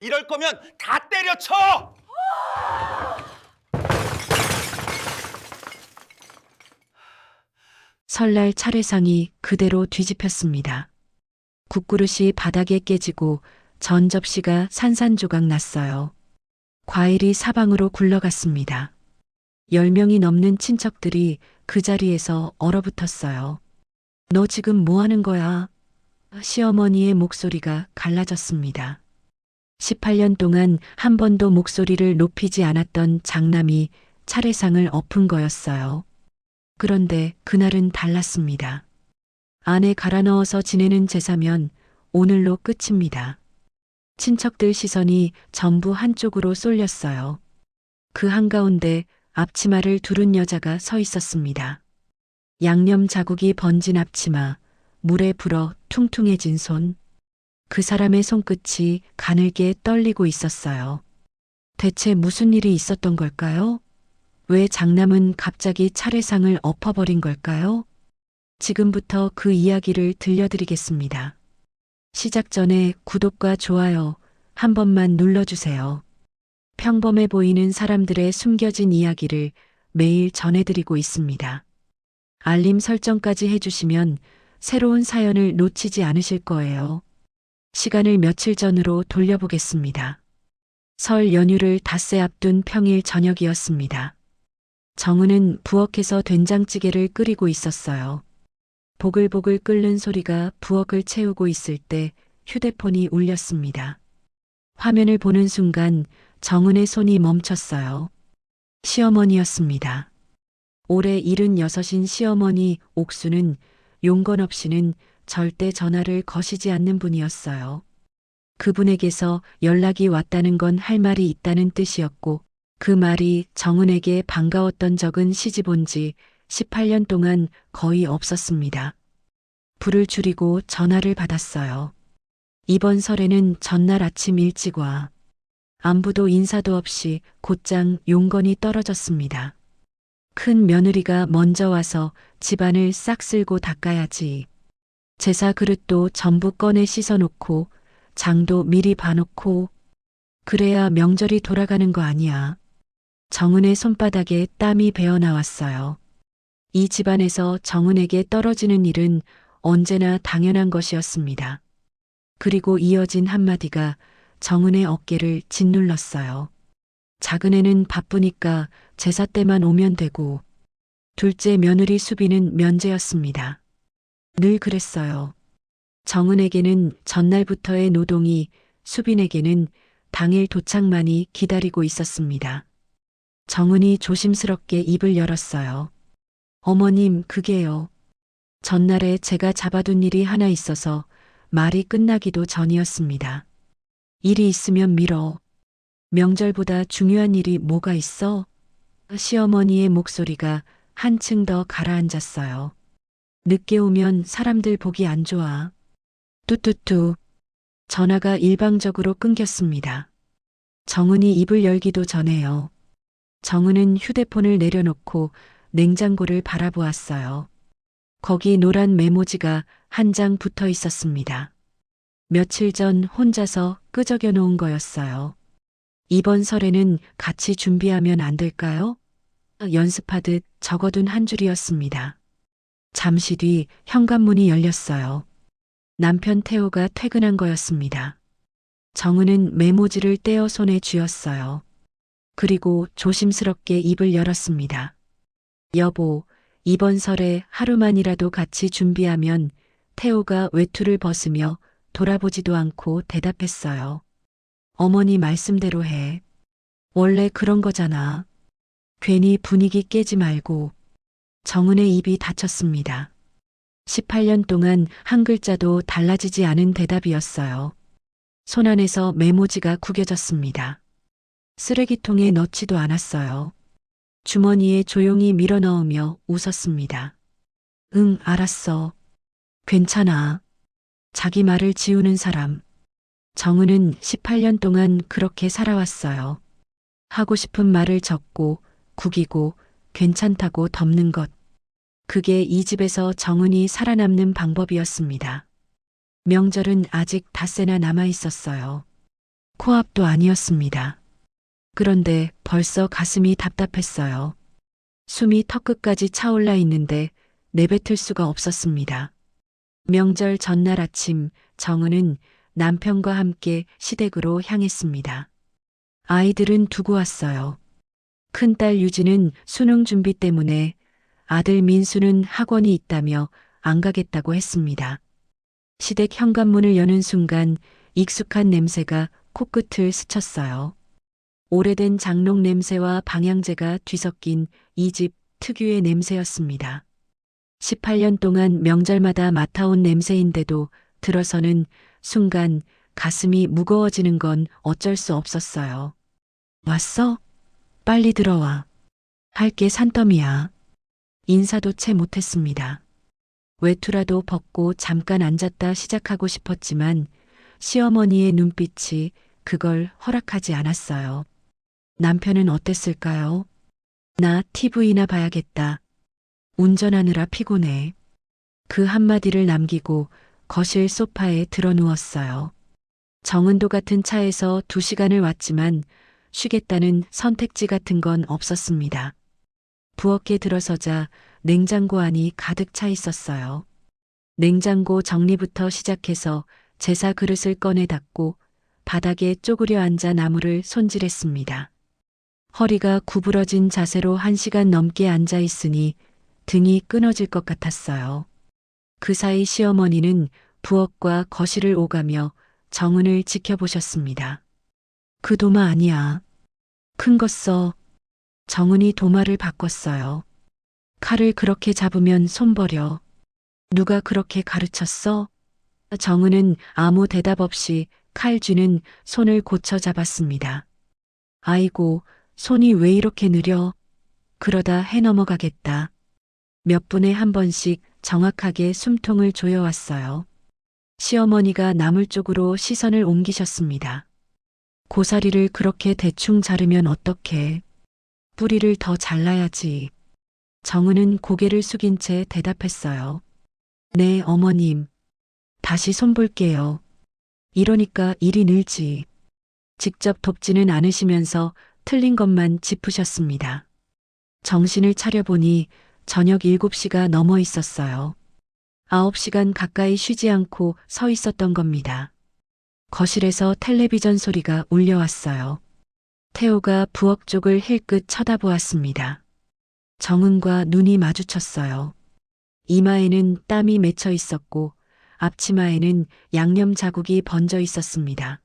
이럴 거면 다 때려쳐! 설날 차례상이 그대로 뒤집혔습니다. 국그릇이 바닥에 깨지고 전 접시가 산산조각 났어요. 과일이 사방으로 굴러갔습니다. 10명이 넘는 친척들이 그 자리에서 얼어붙었어요. 너 지금 뭐 하는 거야? 시어머니의 목소리가 갈라졌습니다. 18년 동안 한 번도 목소리를 높이지 않았던 장남이 차례상을 엎은 거였어요. 그런데 그날은 달랐습니다. 안에 갈아 넣어서 지내는 제사면 오늘로 끝입니다. 친척들 시선이 전부 한쪽으로 쏠렸어요. 그 한가운데 앞치마를 두른 여자가 서 있었습니다. 양념 자국이 번진 앞치마, 물에 불어 퉁퉁해진 손. 그 사람의 손끝이 가늘게 떨리고 있었어요. 대체 무슨 일이 있었던 걸까요? 왜 장남은 갑자기 차례상을 엎어버린 걸까요? 지금부터 그 이야기를 들려드리겠습니다. 시작 전에 구독과 좋아요 한 번만 눌러주세요. 평범해 보이는 사람들의 숨겨진 이야기를 매일 전해드리고 있습니다. 알림 설정까지 해주시면 새로운 사연을 놓치지 않으실 거예요. 시간을 며칠 전으로 돌려보겠습니다. 설 연휴를 닷새 앞둔 평일 저녁이었습니다. 정은은 부엌에서 된장찌개를 끓이고 있었어요. 보글보글 끓는 소리가 부엌을 채우고 있을 때 휴대폰이 울렸습니다. 화면을 보는 순간 정은의 손이 멈췄어요. 시어머니였습니다. 올해 76인 시어머니 옥수는 용건 없이는 절대 전화를 거시지 않는 분이었어요. 그분에게서 연락이 왔다는 건 할 말이 있다는 뜻이었고 그 말이 정은에게 반가웠던 적은 시집 온 지 18년 동안 거의 없었습니다. 불을 줄이고 전화를 받았어요. 이번 설에는 전날 아침 일찍 와. 안부도 인사도 없이 곧장 용건이 떨어졌습니다. 큰 며느리가 먼저 와서 집안을 싹 쓸고 닦아야지. 제사 그릇도 전부 꺼내 씻어놓고 장도 미리 봐놓고 그래야 명절이 돌아가는 거 아니야. 정은의 손바닥에 땀이 배어 나왔어요. 이 집안에서 정은에게 떨어지는 일은 언제나 당연한 것이었습니다. 그리고 이어진 한마디가 정은의 어깨를 짓눌렀어요. 작은애는 바쁘니까 제사 때만 오면 되고 둘째 며느리 수비는 면제였습니다. 늘 그랬어요. 정은에게는 전날부터의 노동이, 수빈에게는 당일 도착만이 기다리고 있었습니다. 정은이 조심스럽게 입을 열었어요. 어머님, 그게요. 전날에 제가 잡아둔 일이 하나 있어서 말이 끝나기도 전이었습니다. 일이 있으면 미뤄. 명절보다 중요한 일이 뭐가 있어? 시어머니의 목소리가 한층 더 가라앉았어요. 늦게 오면 사람들 보기 안 좋아. 뚜뚜뚜. 전화가 일방적으로 끊겼습니다. 정은이 입을 열기도 전에요. 정은은 휴대폰을 내려놓고 냉장고를 바라보았어요. 거기 노란 메모지가 한 장 붙어 있었습니다. 며칠 전 혼자서 끄적여 놓은 거였어요. 이번 설에는 같이 준비하면 안 될까요? 연습하듯 적어둔 한 줄이었습니다. 잠시 뒤 현관문이 열렸어요. 남편 태호가 퇴근한 거였습니다. 정은은 메모지를 떼어 손에 쥐었어요. 그리고 조심스럽게 입을 열었습니다. 여보, 이번 설에 하루만이라도 같이 준비하면 태호가 외투를 벗으며 돌아보지도 않고 대답했어요. 어머니 말씀대로 해. 원래 그런 거잖아. 괜히 분위기 깨지 말고. 정은의 입이 닫혔습니다. 18년 동안 한 글자도 달라지지 않은 대답이었어요. 손안에서 메모지가 구겨졌습니다. 쓰레기통에 넣지도 않았어요. 주머니에 조용히 밀어넣으며 웃었습니다. 응, 알았어. 괜찮아. 자기 말을 지우는 사람. 정은은 18년 동안 그렇게 살아왔어요. 하고 싶은 말을 적고 구기고 괜찮다고 덮는 것. 그게 이 집에서 정은이 살아남는 방법이었습니다. 명절은 아직 닷새나 남아 있었어요. 코앞도 아니었습니다. 그런데 벌써 가슴이 답답했어요. 숨이 턱끝까지 차올라 있는데 내뱉을 수가 없었습니다. 명절 전날 아침 정은은 남편과 함께 시댁으로 향했습니다. 아이들은 두고 왔어요. 큰딸 유진은 수능 준비 때문에, 아들 민수는 학원이 있다며 안 가겠다고 했습니다. 시댁 현관문을 여는 순간 익숙한 냄새가 코끝을 스쳤어요. 오래된 장롱 냄새와 방향제가 뒤섞인 이 집 특유의 냄새였습니다. 18년 동안 명절마다 맡아온 냄새인데도 들어서는 순간 가슴이 무거워지는 건 어쩔 수 없었어요. 왔어? 빨리 들어와. 할 게 산더미야. 인사도 채 못했습니다. 외투라도 벗고 잠깐 앉았다 시작하고 싶었지만 시어머니의 눈빛이 그걸 허락하지 않았어요. 남편은 어땠을까요? 나 TV나 봐야겠다. 운전하느라 피곤해. 그 한마디를 남기고 거실 소파에 드러누웠어요. 정은도 같은 차에서 2시간을 왔지만 쉬겠다는 선택지 같은 건 없었습니다. 부엌에 들어서자 냉장고 안이 가득 차 있었어요. 냉장고 정리부터 시작해서 제사 그릇을 꺼내 닦고 바닥에 쪼그려 앉아 나무를 손질했습니다. 허리가 구부러진 자세로 1시간 넘게 앉아 있으니 등이 끊어질 것 같았어요. 그 사이 시어머니는 부엌과 거실을 오가며 정은을 지켜보셨습니다. 그 도마 아니야. 큰 거 써. 정은이 도마를 바꿨어요. 칼을 그렇게 잡으면 손 버려. 누가 그렇게 가르쳤어? 정은은 아무 대답 없이 칼 쥐는 손을 고쳐 잡았습니다. 아이고, 손이 왜 이렇게 느려? 그러다 해 넘어가겠다. 몇 분에 한 번씩 정확하게 숨통을 조여왔어요. 시어머니가 나물 쪽으로 시선을 옮기셨습니다. 고사리를 그렇게 대충 자르면 어떡해? 뿌리를 더 잘라야지. 정은은 고개를 숙인 채 대답했어요. 네, 어머님. 다시 손볼게요. 이러니까 일이 늘지. 직접 돕지는 않으시면서 틀린 것만 짚으셨습니다. 정신을 차려보니 저녁 7시가 넘어 있었어요. 9시간 가까이 쉬지 않고 서 있었던 겁니다. 거실에서 텔레비전 소리가 울려왔어요. 태호가 부엌 쪽을 힐끗 쳐다보았습니다. 정은과 눈이 마주쳤어요. 이마에는 땀이 맺혀 있었고 앞치마에는 양념 자국이 번져 있었습니다.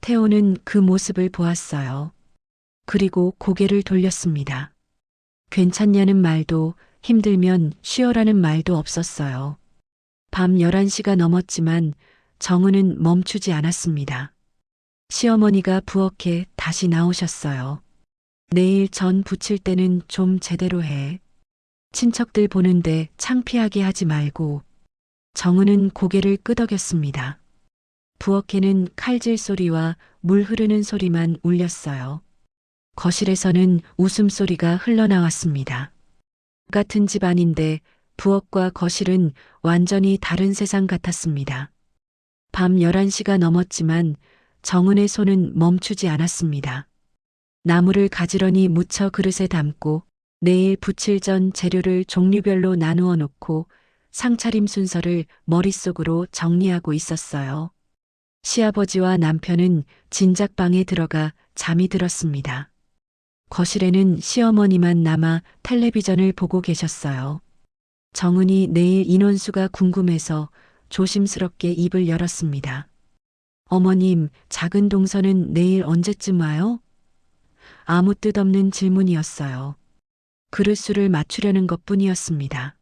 태호는 그 모습을 보았어요. 그리고 고개를 돌렸습니다. 괜찮냐는 말도 힘들면 쉬어라는 말도 없었어요. 밤 11시가 넘었지만 정은은 멈추지 않았습니다. 시어머니가 부엌에 다시 나오셨어요. 내일 전 부칠 때는 좀 제대로 해. 친척들 보는데 창피하게 하지 말고. 정은은 고개를 끄덕였습니다. 부엌에는 칼질 소리와 물 흐르는 소리만 울렸어요. 거실에서는 웃음소리가 흘러나왔습니다. 같은 집안인데 부엌과 거실은 완전히 다른 세상 같았습니다. 밤 11시가 넘었지만 정은의 손은 멈추지 않았습니다. 나무를 가지런히 묻혀 그릇에 담고 내일 부칠 전 재료를 종류별로 나누어 놓고 상차림 순서를 머릿속으로 정리하고 있었어요. 시아버지와 남편은 진작방에 들어가 잠이 들었습니다. 거실에는 시어머니만 남아 텔레비전을 보고 계셨어요. 정은이 내일 인원수가 궁금해서 조심스럽게 입을 열었습니다. 어머님, 작은 동서는 내일 언제쯤 와요? 아무 뜻 없는 질문이었어요. 그릇수를 맞추려는 것뿐이었습니다.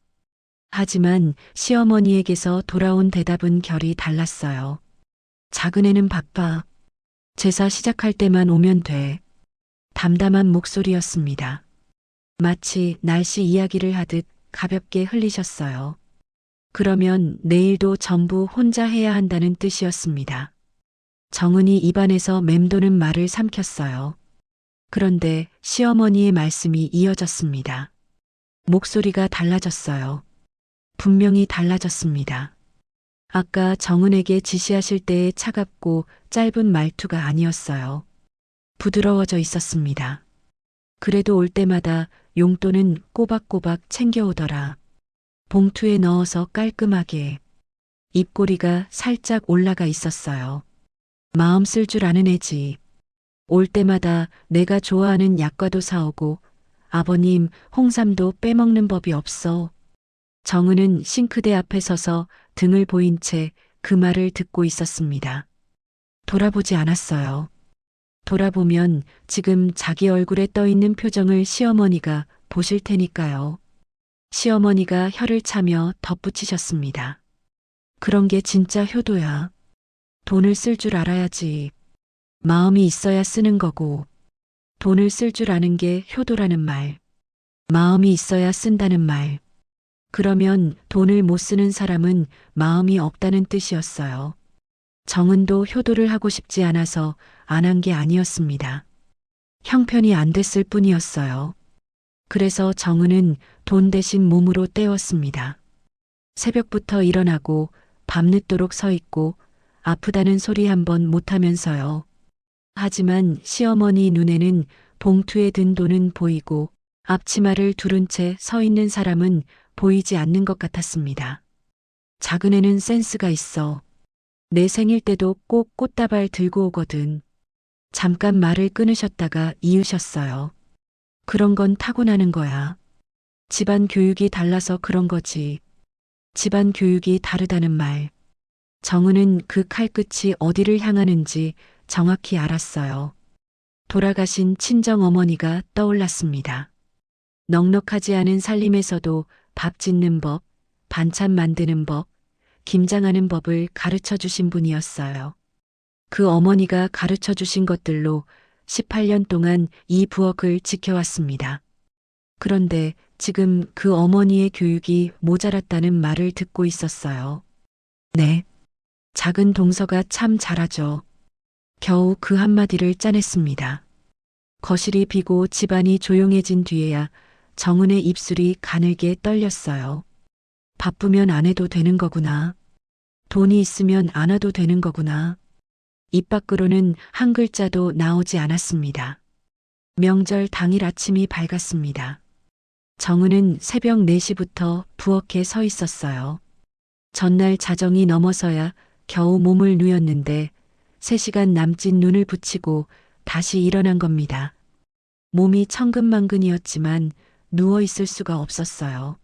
하지만 시어머니에게서 돌아온 대답은 결이 달랐어요. 작은애는 바빠. 제사 시작할 때만 오면 돼. 담담한 목소리였습니다. 마치 날씨 이야기를 하듯 가볍게 흘리셨어요. 그러면 내일도 전부 혼자 해야 한다는 뜻이었습니다. 정은이 입안에서 맴도는 말을 삼켰어요. 그런데 시어머니의 말씀이 이어졌습니다. 목소리가 달라졌어요. 분명히 달라졌습니다. 아까 정은에게 지시하실 때의 차갑고 짧은 말투가 아니었어요. 부드러워져 있었습니다. 그래도 올 때마다 용돈은 꼬박꼬박 챙겨오더라. 봉투에 넣어서 깔끔하게. 입꼬리가 살짝 올라가 있었어요. 마음 쓸 줄 아는 애지. 올 때마다 내가 좋아하는 약과도 사오고 아버님 홍삼도 빼먹는 법이 없어. 정은은 싱크대 앞에 서서 등을 보인 채 그 말을 듣고 있었습니다. 돌아보지 않았어요. 돌아보면 지금 자기 얼굴에 떠 있는 표정을 시어머니가 보실 테니까요. 시어머니가 혀를 차며 덧붙이셨습니다. 그런 게 진짜 효도야. 돈을 쓸 줄 알아야지. 마음이 있어야 쓰는 거고, 돈을 쓸 줄 아는 게 효도라는 말. 마음이 있어야 쓴다는 말. 그러면 돈을 못 쓰는 사람은 마음이 없다는 뜻이었어요. 정은도 효도를 하고 싶지 않아서 안 한 게 아니었습니다. 형편이 안 됐을 뿐이었어요. 그래서 정은은 돈 대신 몸으로 때웠습니다. 새벽부터 일어나고 밤늦도록 서 있고 아프다는 소리 한 번 못하면서요. 하지만 시어머니 눈에는 봉투에 든 돈은 보이고 앞치마를 두른 채 서 있는 사람은 보이지 않는 것 같았습니다. 작은 애는 센스가 있어. 내 생일 때도 꼭 꽃다발 들고 오거든. 잠깐 말을 끊으셨다가 이으셨어요. 그런 건 타고나는 거야. 집안 교육이 달라서 그런 거지. 집안 교육이 다르다는 말. 정은은 그 칼끝이 어디를 향하는지 정확히 알았어요. 돌아가신 친정 어머니가 떠올랐습니다. 넉넉하지 않은 살림에서도 밥 짓는 법, 반찬 만드는 법, 김장하는 법을 가르쳐 주신 분이었어요. 그 어머니가 가르쳐 주신 것들로 18년 동안 이 부엌을 지켜왔습니다. 그런데 지금 그 어머니의 교육이 모자랐다는 말을 듣고 있었어요. 네. 작은 동서가 참 잘하죠. 겨우 그 한마디를 짜냈습니다. 거실이 비고 집안이 조용해진 뒤에야 정은의 입술이 가늘게 떨렸어요. 바쁘면 안 해도 되는 거구나. 돈이 있으면 안 와도 되는 거구나. 입 밖으로는 한 글자도 나오지 않았습니다. 명절 당일 아침이 밝았습니다. 정은은 새벽 4시부터 부엌에 서 있었어요. 전날 자정이 넘어서야 겨우 몸을 누였는데 3시간 남짓 눈을 붙이고 다시 일어난 겁니다. 몸이 천근만근이었지만 누워 있을 수가 없었어요.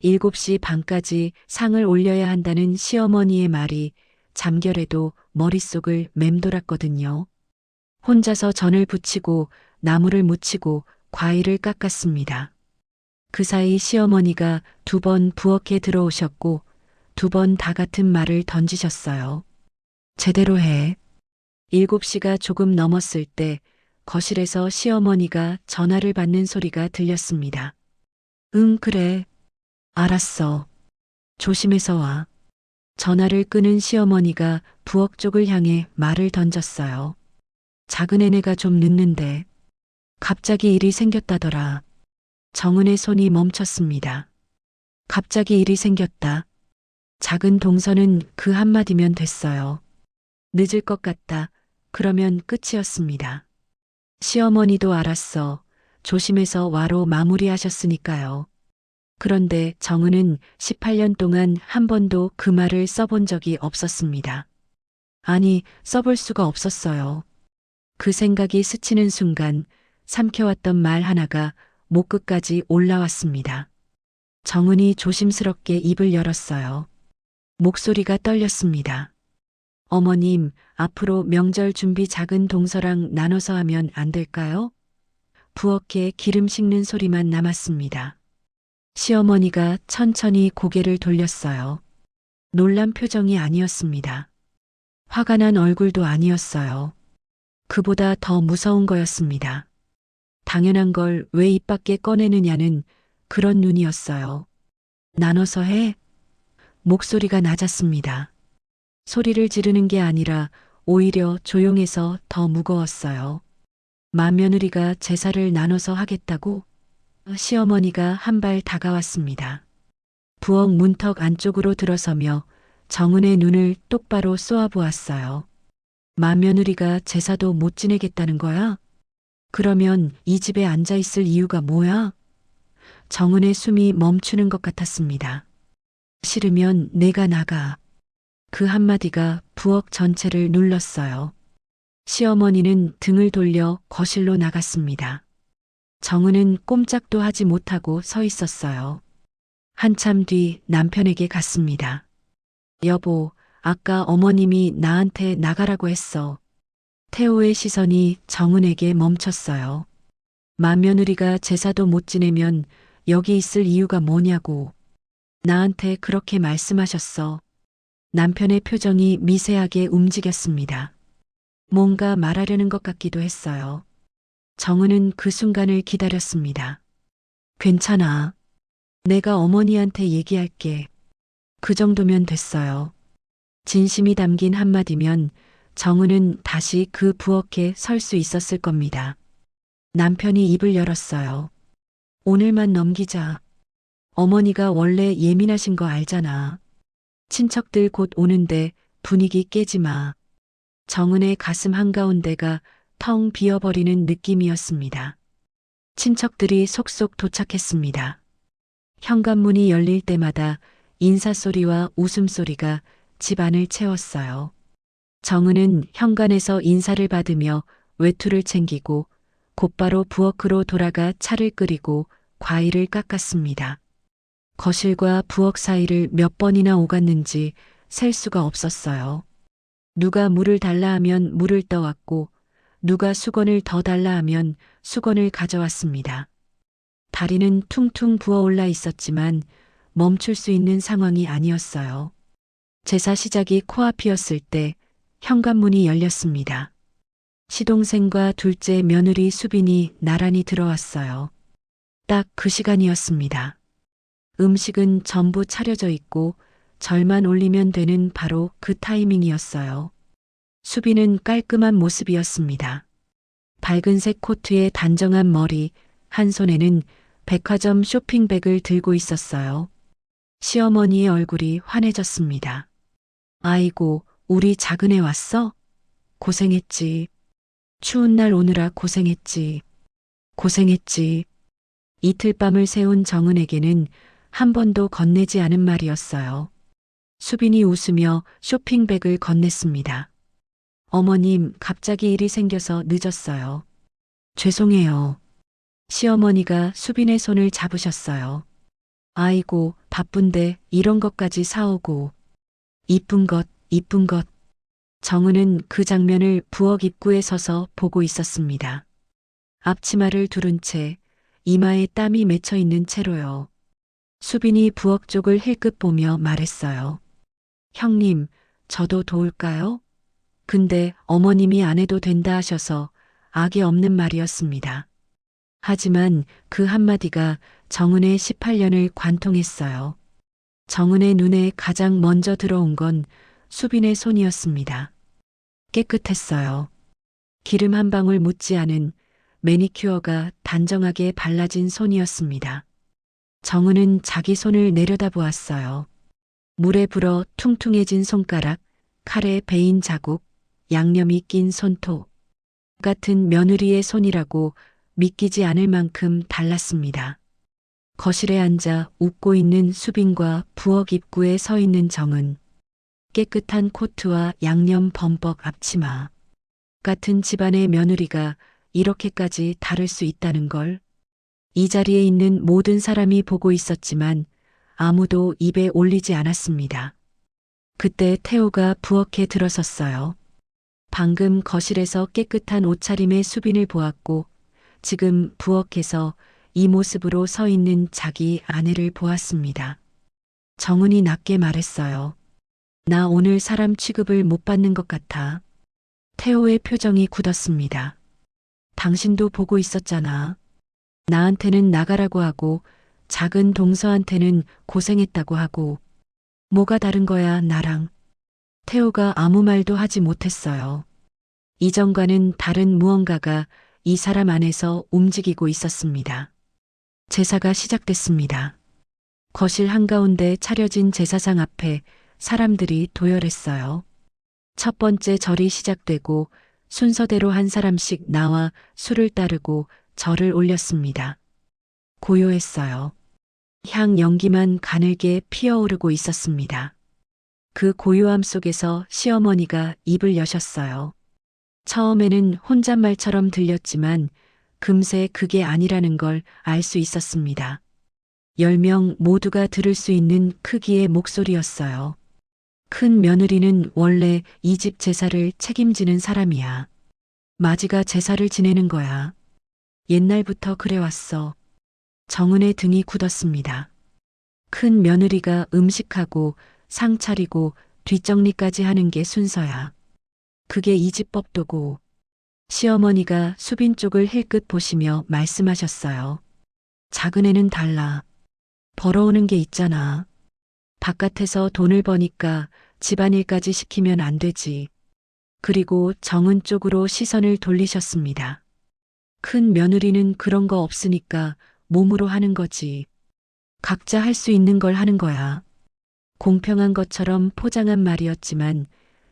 7시 반까지 상을 올려야 한다는 시어머니의 말이 잠결에도 머릿속을 맴돌았거든요. 혼자서 전을 부치고 나무를 묻히고 과일을 깎았습니다. 그 사이 시어머니가 2번 부엌에 들어오셨고 2번 다 같은 말을 던지셨어요. 제대로 해. 7시가 조금 넘었을 때 거실에서 시어머니가 전화를 받는 소리가 들렸습니다. 응, 그래. 알았어. 조심해서 와. 전화를 끊은 시어머니가 부엌 쪽을 향해 말을 던졌어요. 작은 애네가 좀 늦는데. 갑자기 일이 생겼다더라. 정은의 손이 멈췄습니다. 갑자기 일이 생겼다. 작은 동서는 그 한마디면 됐어요. 늦을 것 같다. 그러면 끝이었습니다. 시어머니도 알았어. 조심해서 와로 마무리하셨으니까요. 그런데 정은은 18년 동안 한 번도 그 말을 써본 적이 없었습니다. 아니, 써볼 수가 없었어요. 그 생각이 스치는 순간 삼켜왔던 말 하나가 목 끝까지 올라왔습니다. 정은이 조심스럽게 입을 열었어요. 목소리가 떨렸습니다. 어머님, 앞으로 명절 준비 작은 동서랑 나눠서 하면 안 될까요? 부엌에 기름 식는 소리만 남았습니다. 시어머니가 천천히 고개를 돌렸어요. 놀란 표정이 아니었습니다. 화가 난 얼굴도 아니었어요. 그보다 더 무서운 거였습니다. 당연한 걸 왜 입 밖에 꺼내느냐는 그런 눈이었어요. 나눠서 해? 목소리가 낮았습니다. 소리를 지르는 게 아니라 오히려 조용해서 더 무거웠어요. 맏며느리가 제사를 나눠서 하겠다고? 시어머니가 한 발 다가왔습니다. 부엌 문턱 안쪽으로 들어서며 정은의 눈을 똑바로 쏘아보았어요. 맏며느리가 제사도 못 지내겠다는 거야? 그러면 이 집에 앉아 있을 이유가 뭐야? 정은의 숨이 멈추는 것 같았습니다. 싫으면 내가 나가. 그 한마디가 부엌 전체를 눌렀어요. 시어머니는 등을 돌려 거실로 나갔습니다. 정은은 꼼짝도 하지 못하고 서 있었어요. 한참 뒤 남편에게 갔습니다. 여보, 아까 어머님이 나한테 나가라고 했어. 태호의 시선이 정은에게 멈췄어요. 맏며느리가 제사도 못 지내면 여기 있을 이유가 뭐냐고. 나한테 그렇게 말씀하셨어. 남편의 표정이 미세하게 움직였습니다. 뭔가 말하려는 것 같기도 했어요. 정은은 그 순간을 기다렸습니다. 괜찮아. 내가 어머니한테 얘기할게. 그 정도면 됐어요. 진심이 담긴 한마디면 정은은 다시 그 부엌에 설 수 있었을 겁니다. 남편이 입을 열었어요. 오늘만 넘기자. 어머니가 원래 예민하신 거 알잖아. 친척들 곧 오는데 분위기 깨지 마. 정은의 가슴 한가운데가 텅 비어버리는 느낌이었습니다. 친척들이 속속 도착했습니다. 현관문이 열릴 때마다 인사소리와 웃음소리가 집 안을 채웠어요. 정은은 현관에서 인사를 받으며 외투를 챙기고 곧바로 부엌으로 돌아가 차를 끓이고 과일을 깎았습니다. 거실과 부엌 사이를 몇 번이나 오갔는지 셀 수가 없었어요. 누가 물을 달라 하면 물을 떠왔고 누가 수건을 더 달라 하면 수건을 가져왔습니다. 다리는 퉁퉁 부어올라 있었지만 멈출 수 있는 상황이 아니었어요. 제사 시작이 코앞이었을 때 현관문이 열렸습니다. 시동생과 둘째 며느리 수빈이 나란히 들어왔어요. 딱 그 시간이었습니다. 음식은 전부 차려져 있고 절만 올리면 되는 바로 그 타이밍이었어요. 수빈은 깔끔한 모습이었습니다. 밝은색 코트에 단정한 머리, 한 손에는 백화점 쇼핑백을 들고 있었어요. 시어머니의 얼굴이 환해졌습니다. 아이고, 우리 작은애 왔어? 고생했지. 추운 날 오느라 고생했지. 고생했지. 이틀 밤을 새운 정은에게는 한 번도 건네지 않은 말이었어요. 수빈이 웃으며 쇼핑백을 건넸습니다. 어머님, 갑자기 일이 생겨서 늦었어요. 죄송해요. 시어머니가 수빈의 손을 잡으셨어요. 아이고, 바쁜데 이런 것까지 사오고. 이쁜 것, 이쁜 것. 정은은 그 장면을 부엌 입구에 서서 보고 있었습니다. 앞치마를 두른 채 이마에 땀이 맺혀 있는 채로요. 수빈이 부엌 쪽을 힐끗 보며 말했어요. 형님, 저도 도울까요? 근데 어머님이 안 해도 된다 하셔서 악이 없는 말이었습니다. 하지만 그 한마디가 정은의 18년을 관통했어요. 정은의 눈에 가장 먼저 들어온 건 수빈의 손이었습니다. 깨끗했어요. 기름 한 방울 묻지 않은 매니큐어가 단정하게 발라진 손이었습니다. 정은은 자기 손을 내려다보았어요. 물에 불어 퉁퉁해진 손가락, 칼에 베인 자국, 양념이 낀 손톱. 같은 며느리의 손이라고 믿기지 않을 만큼 달랐습니다. 거실에 앉아 웃고 있는 수빈과 부엌 입구에 서 있는 정은. 깨끗한 코트와 양념 범벅 앞치마. 같은 집안의 며느리가 이렇게까지 다를 수 있다는 걸. 이 자리에 있는 모든 사람이 보고 있었지만 아무도 입에 올리지 않았습니다. 그때 태호가 부엌에 들어섰어요. 방금 거실에서 깨끗한 옷차림의 수빈을 보았고 지금 부엌에서 이 모습으로 서 있는 자기 아내를 보았습니다. 정은이 낮게 말했어요. 나 오늘 사람 취급을 못 받는 것 같아. 태호의 표정이 굳었습니다. 당신도 보고 있었잖아. 나한테는 나가라고 하고 작은 동서한테는 고생했다고 하고. 뭐가 다른 거야, 나랑. 태호가 아무 말도 하지 못했어요. 이전과는 다른 무언가가 이 사람 안에서 움직이고 있었습니다. 제사가 시작됐습니다. 거실 한가운데 차려진 제사상 앞에 사람들이 도열했어요. 첫 번째 절이 시작되고 순서대로 한 사람씩 나와 술을 따르고 절을 올렸습니다. 고요했어요. 향 연기만 가늘게 피어오르고 있었습니다. 그 고요함 속에서 시어머니가 입을 여셨어요. 처음에는 혼잣말처럼 들렸지만 금세 그게 아니라는 걸 알 수 있었습니다. 10명 모두가 들을 수 있는 크기의 목소리였어요. 큰 며느리는 원래 이 집 제사를 책임지는 사람이야. 마지가 제사를 지내는 거야. 옛날부터 그래왔어. 정은의 등이 굳었습니다. 큰 며느리가 음식하고 상 차리고 뒷정리까지 하는 게 순서야. 그게 이 집 법도고. 시어머니가 수빈 쪽을 힐끗 보시며 말씀하셨어요. 작은 애는 달라. 벌어오는 게 있잖아. 바깥에서 돈을 버니까 집안일까지 시키면 안 되지. 그리고 정은 쪽으로 시선을 돌리셨습니다. 큰 며느리는 그런 거 없으니까 몸으로 하는 거지. 각자 할 수 있는 걸 하는 거야. 공평한 것처럼 포장한 말이었지만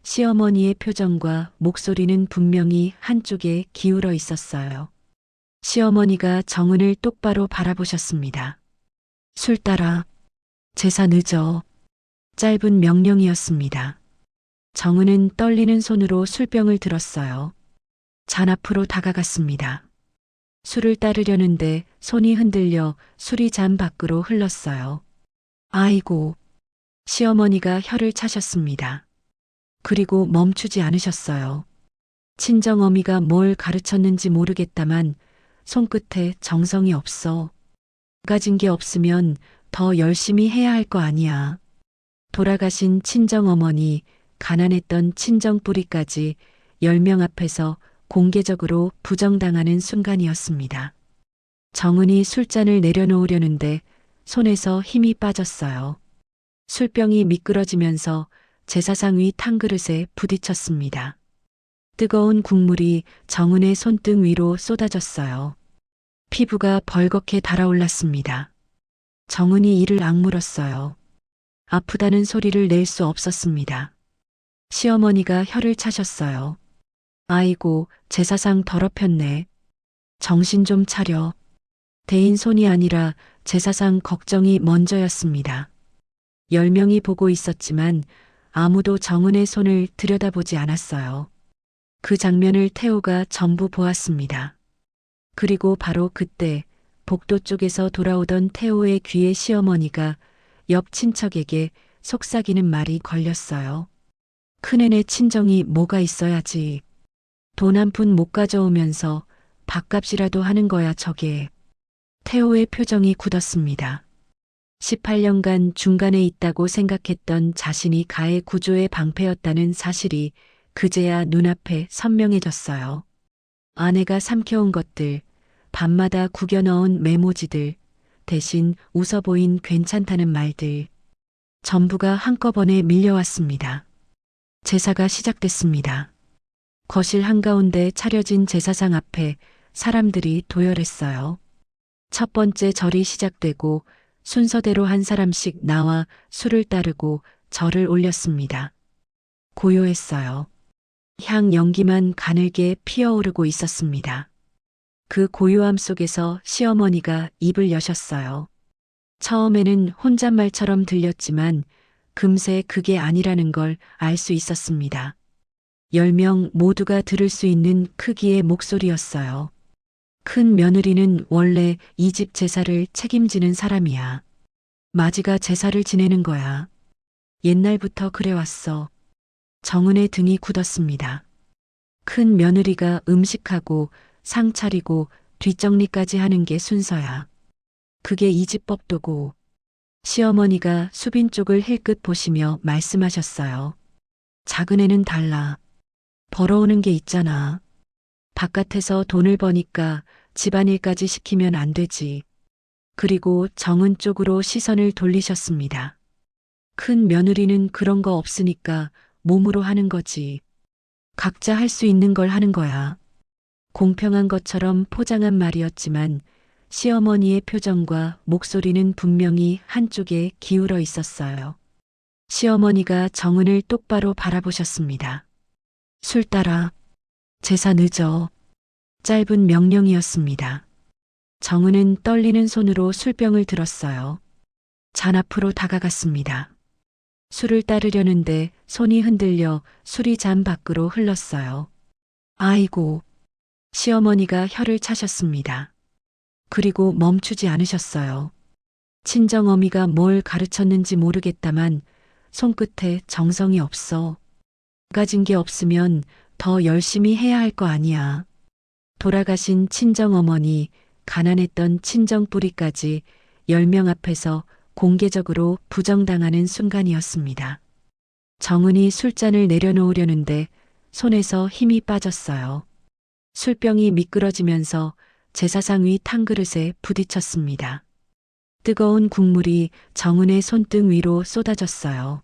시어머니의 표정과 목소리는 분명히 한쪽에 기울어 있었어요. 시어머니가 정은을 똑바로 바라보셨습니다. 술 따라. 제사 늦어. 짧은 명령이었습니다. 정은은 떨리는 손으로 술병을 들었어요. 잔 앞으로 다가갔습니다. 술을 따르려는데 손이 흔들려 술이 잔 밖으로 흘렀어요. 아이고. 시어머니가 혀를 차셨습니다. 그리고 멈추지 않으셨어요. 친정어미가 뭘 가르쳤는지 모르겠다만 손끝에 정성이 없어. 가진 게 없으면 더 열심히 해야 할 거 아니야. 돌아가신 친정어머니, 가난했던 친정뿌리까지 10명 앞에서 공개적으로 부정당하는 순간이었습니다. 정은이 술잔을 내려놓으려는데 손에서 힘이 빠졌어요. 술병이 미끄러지면서 제사상 위 탕그릇에 부딪혔습니다. 뜨거운 국물이 정은의 손등 위로 쏟아졌어요. 피부가 벌겋게 달아올랐습니다. 정은이 이를 악물었어요. 아프다는 소리를 낼 수 없었습니다. 시어머니가 혀를 차셨어요. 아이고, 제사상 더럽혔네. 정신 좀 차려. 대인 손이 아니라 제사상 걱정이 먼저였습니다. 10명이 보고 있었지만 아무도 정은의 손을 들여다보지 않았어요. 그 장면을 태호가 전부 보았습니다. 그리고 바로 그때 복도 쪽에서 돌아오던 태호의 귀에 시어머니가 옆 친척에게 속삭이는 말이 걸렸어요. 큰애네 친정이 뭐가 있어야지. 돈 한 푼 못 가져오면서 밥값이라도 하는 거야 저게. 태호의 표정이 굳었습니다. 18년간 중간에 있다고 생각했던 자신이 가해 구조의 방패였다는 사실이 그제야 눈앞에 선명해졌어요. 아내가 삼켜온 것들, 밤마다 구겨 넣은 메모지들, 대신 웃어 보인 괜찮다는 말들, 전부가 한꺼번에 밀려왔습니다. 제사가 시작됐습니다. 거실 한가운데 차려진 제사상 앞에 사람들이 도열했어요. 첫 번째 절이 시작되고 순서대로 한 사람씩 나와 술을 따르고 절을 올렸습니다. 고요했어요. 향 연기만 가늘게 피어오르고 있었습니다. 그 고요함 속에서 시어머니가 입을 여셨어요. 처음에는 혼잣말처럼 들렸지만 금세 그게 아니라는 걸 알 수 있었습니다. 10명 모두가 들을 수 있는 크기의 목소리였어요. 큰 며느리는 원래 이 집 제사를 책임지는 사람이야. 마지가 제사를 지내는 거야. 옛날부터 그래왔어. 정은의 등이 굳었습니다. 큰 며느리가 음식하고 상 차리고 뒷정리까지 하는 게 순서야. 그게 이 집 법도고. 시어머니가 수빈 쪽을 힐끗 보시며 말씀하셨어요. 작은 애는 달라. 벌어오는 게 있잖아. 바깥에서 돈을 버니까 집안일까지 시키면 안 되지. 그리고 정은 쪽으로 시선을 돌리셨습니다. 큰 며느리는 그런 거 없으니까 몸으로 하는 거지. 각자 할 수 있는 걸 하는 거야. 공평한 것처럼 포장한 말이었지만 시어머니의 표정과 목소리는 분명히 한쪽에 기울어 있었어요. 시어머니가 정은을 똑바로 바라보셨습니다. 술 따라. 제사 늦어. 짧은 명령이었습니다. 정은은 떨리는 손으로 술병을 들었어요. 잔 앞으로 다가갔습니다. 술을 따르려는데 손이 흔들려 술이 잔 밖으로 흘렀어요. 아이고. 시어머니가 혀를 차셨습니다. 그리고 멈추지 않으셨어요. 친정어미가 뭘 가르쳤는지 모르겠다만 손끝에 정성이 없어. 가진 게 없으면 더 열심히 해야 할 거 아니야. 돌아가신 친정어머니, 가난했던 친정 뿌리까지 10명 앞에서 공개적으로 부정당하는 순간이었습니다. 정은이 술잔을 내려놓으려는데 손에서 힘이 빠졌어요. 술병이 미끄러지면서 제사상 위 탕그릇에 부딪혔습니다. 뜨거운 국물이 정은의 손등 위로 쏟아졌어요.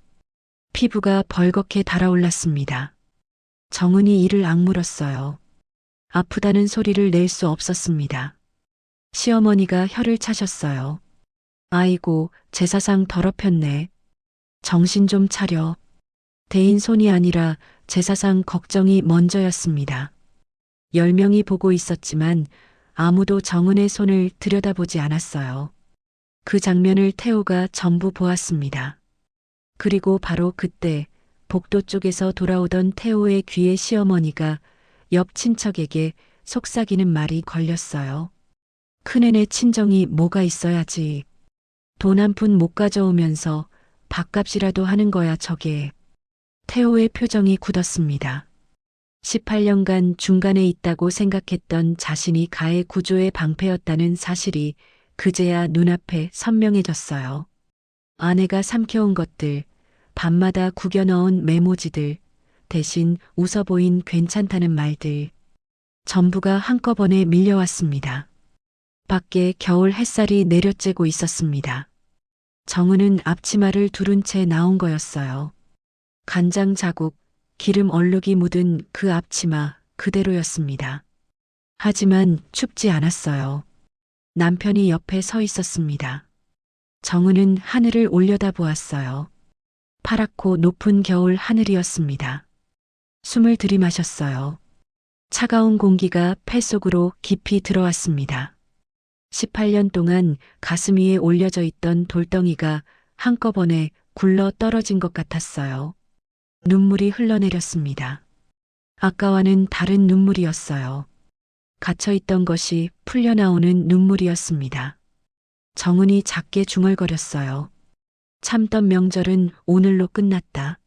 피부가 벌겋게 달아올랐습니다. 정은이 이를 악물었어요. 아프다는 소리를 낼 수 없었습니다. 시어머니가 혀를 차셨어요. 아이고, 제사상 더럽혔네. 정신 좀 차려. 대인 손이 아니라 제사상 걱정이 먼저였습니다. 10명이 보고 있었지만 아무도 정은의 손을 들여다보지 않았어요. 그 장면을 태호가 전부 보았습니다. 그리고 바로 그때 복도 쪽에서 돌아오던 태호의 귀에 시어머니가 옆 친척에게 속삭이는 말이 걸렸어요. 큰애네 친정이 뭐가 있어야지. 돈 한 푼 못 가져오면서 밥값이라도 하는 거야 저게. 태호의 표정이 굳었습니다. 18년간 중간에 있다고 생각했던 자신이 가해 구조의 방패였다는 사실이 그제야 눈앞에 선명해졌어요. 아내가 삼켜온 것들, 밤마다 구겨 넣은 메모지들, 대신 웃어 보인 괜찮다는 말들, 전부가 한꺼번에 밀려왔습니다. 밖에 겨울 햇살이 내려쬐고 있었습니다. 정은은 앞치마를 두른 채 나온 거였어요. 간장 자국, 기름 얼룩이 묻은 그 앞치마 그대로였습니다. 하지만 춥지 않았어요. 남편이 옆에 서 있었습니다. 정은은 하늘을 올려다 보았어요. 파랗고 높은 겨울 하늘이었습니다. 숨을 들이마셨어요. 차가운 공기가 폐 속으로 깊이 들어왔습니다. 18년 동안 가슴 위에 올려져 있던 돌덩이가 한꺼번에 굴러 떨어진 것 같았어요. 눈물이 흘러내렸습니다. 아까와는 다른 눈물이었어요. 갇혀있던 것이 풀려나오는 눈물이었습니다. 정은이 작게 중얼거렸어요. 참던 명절은 오늘로 끝났다.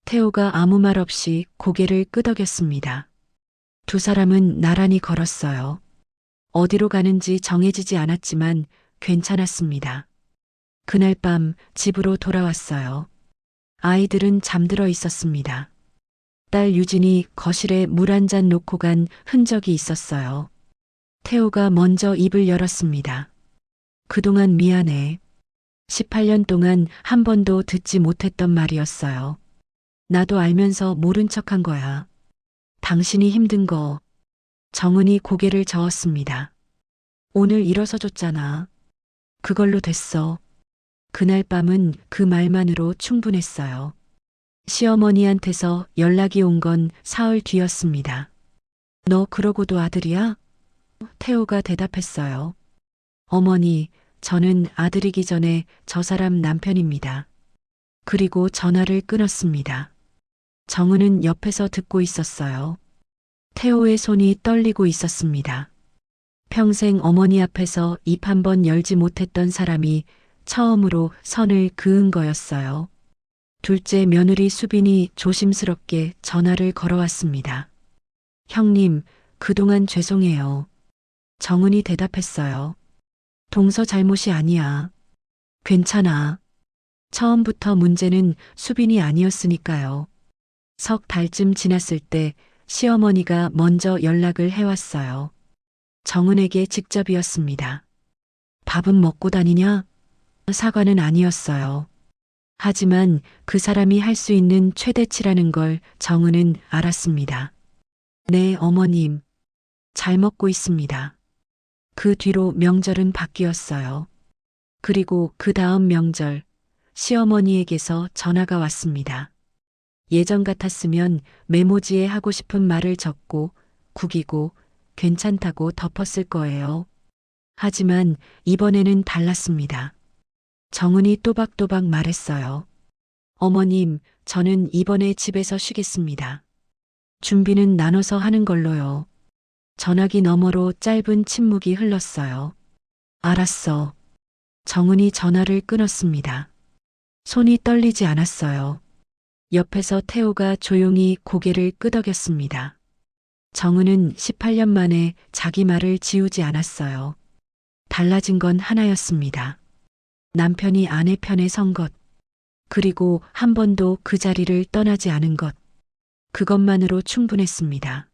태호가 아무 말 없이 고개를 끄덕였습니다. 두 사람은 나란히 걸었어요. 어디로 가는지 정해지지 않았지만 괜찮았습니다. 그날 밤 집으로 돌아왔어요. 아이들은 잠들어 있었습니다. 딸 유진이 거실에 물 한 잔 놓고 간 흔적이 있었어요. 태호가 먼저 입을 열었습니다. 그동안 미안해. 18년 동안 한 번도 듣지 못했던 말이었어요. 나도 알면서 모른 척한 거야. 당신이 힘든 거. 정은이 고개를 저었습니다. 오늘 일어서 줬잖아. 그걸로 됐어. 그날 밤은 그 말만으로 충분했어요. 시어머니한테서 연락이 온 건 사흘 뒤였습니다. 너 그러고도 아들이야? 태호가 대답했어요. 어머니, 저는 아들이기 전에 저 사람 남편입니다. 그리고 전화를 끊었습니다. 정은은 옆에서 듣고 있었어요. 태호의 손이 떨리고 있었습니다. 평생 어머니 앞에서 입 한 번 열지 못했던 사람이 처음으로 선을 그은 거였어요. 둘째 며느리 수빈이 조심스럽게 전화를 걸어왔습니다. 형님, 그동안 죄송해요. 정은이 대답했어요. 동서 잘못이 아니야. 괜찮아. 처음부터 문제는 수빈이 아니었으니까요. 석 달쯤 지났을 때 시어머니가 먼저 연락을 해왔어요. 정은에게 직접이었습니다. 밥은 먹고 다니냐? 사과는 아니었어요. 하지만 그 사람이 할 수 있는 최대치라는 걸 정은은 알았습니다. 네, 어머님. 잘 먹고 있습니다. 그 뒤로 명절은 바뀌었어요. 그리고 그 다음 명절, 시어머니에게서 전화가 왔습니다. 예전 같았으면 메모지에 하고 싶은 말을 적고 구기고 괜찮다고 덮었을 거예요. 하지만 이번에는 달랐습니다. 정은이 또박또박 말했어요. 어머님, 저는 이번에 집에서 쉬겠습니다. 준비는 나눠서 하는 걸로요. 전화기 너머로 짧은 침묵이 흘렀어요. 알았어. 정은이 전화를 끊었습니다. 손이 떨리지 않았어요. 옆에서 태호가 조용히 고개를 끄덕였습니다. 정은은 18년 만에 자기 말을 지우지 않았어요. 달라진 건 하나였습니다. 남편이 아내 편에 선 것, 그리고 한 번도 그 자리를 떠나지 않은 것, 그것만으로 충분했습니다.